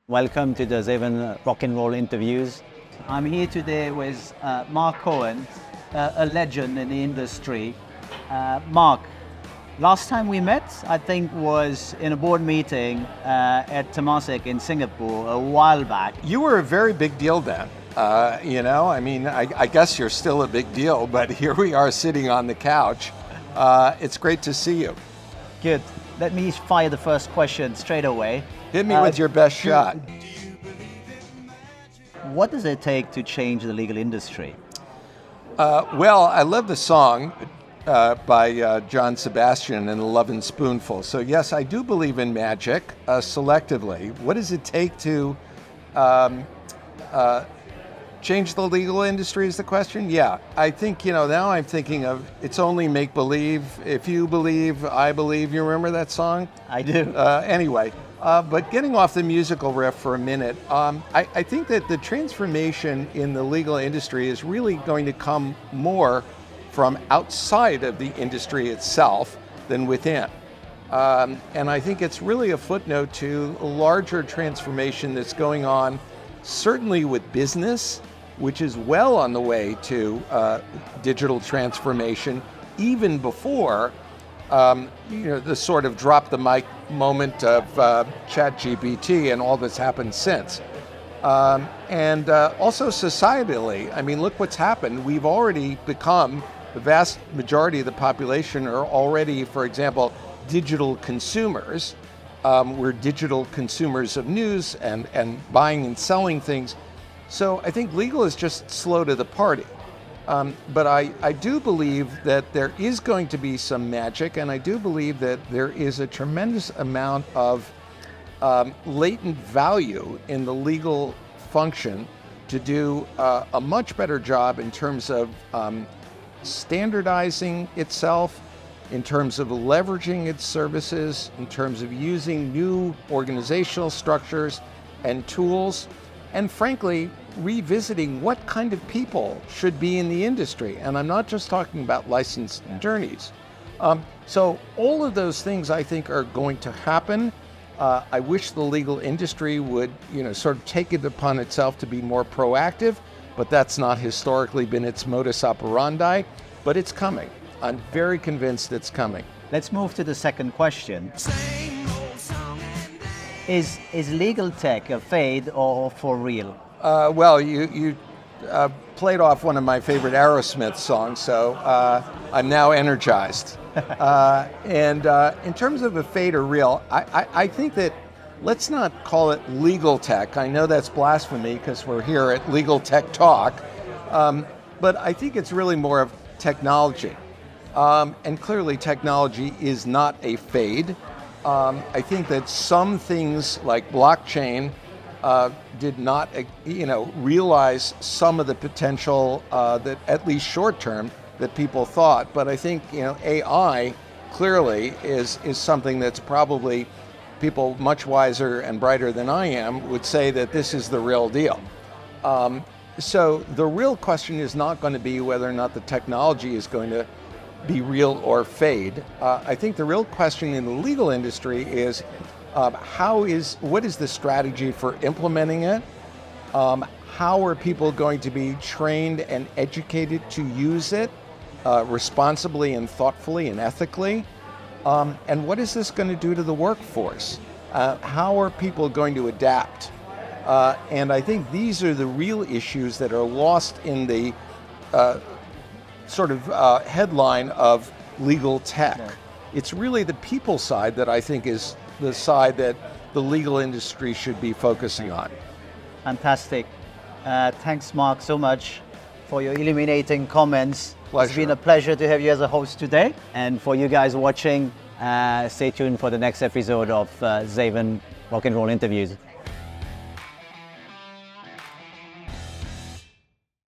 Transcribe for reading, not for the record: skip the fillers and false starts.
Welcome to the Zaven Rock-and-roll interviews. I'm here today with Mark Cohen, a legend in the industry. Mark, last time we met, I think, was in a board meeting at Temasek in Singapore a while back. You were a very big deal then. I guess you're still a big deal, but here we are sitting on the couch. It's great to see you. Good. Let me fire the first question straight away. Hit me with your best shot. What does it take to change the legal industry? Well, I love the song by John Sebastian and the Lovin' Spoonful. So yes, I do believe in magic selectively. What does it take to change the legal industry is the question? Yeah, I think, now I'm thinking of it's only make-believe. If you believe, I believe. You remember that song? I do. But getting off the musical riff for a minute, I think that the transformation in the legal industry is really going to come more from outside of the industry itself than within. And I think it's really a footnote to a larger transformation that's going on, certainly with business, which is well on the way to digital transformation, even before the sort of drop the mic moment of ChatGPT and all that's happened since. And also societally, I mean, look what's happened. We've already become, the vast majority of the population are already, for example, digital consumers. We're digital consumers of news and buying and selling things. So I think legal is just slow to the party. But I do believe that there is going to be some magic, and I do believe that there is a tremendous amount of latent value in the legal function to do a much better job in terms of standardizing itself, in terms of leveraging its services, in terms of using new organizational structures and tools, and frankly, revisiting what kind of people should be in the industry. And I'm not just talking about licensed attorneys. So all of those things I think are going to happen. I wish the legal industry would, sort of take it upon itself to be more proactive, but that's not historically been its modus operandi, but it's coming. I'm very convinced it's coming. Let's move to the second question. Is legal tech a fad or for real? Well, you played off one of my favorite Aerosmith songs, so I'm now energized. And in terms of a fade or real, I think that let's not call it legal tech. I know that's blasphemy because we're here at Legal Tech Talk, but I think it's really more of technology. And clearly technology is not a fade. I think that some things like blockchain did not, realize some of the potential that, at least short term, that people thought. But I think, AI clearly is something that's probably people much wiser and brighter than I am would say that this is the real deal. So the real question is not going to be whether or not the technology is going to be real or fade. I think the real question in the legal industry is what is the strategy for implementing it? How are people going to be trained and educated to use it responsibly and thoughtfully and ethically? And what is this going to do to the workforce? How are people going to adapt? And I think these are the real issues that are lost in the sort of headline of legal tech. Yeah. It's really the people side that I think is the side that the legal industry should be focusing on. Fantastic. Thanks, Mark, so much for your illuminating comments. Pleasure. It's been a pleasure to have you as a host today. And for you guys watching, stay tuned for the next episode of Zaven Rock-and-roll interviews.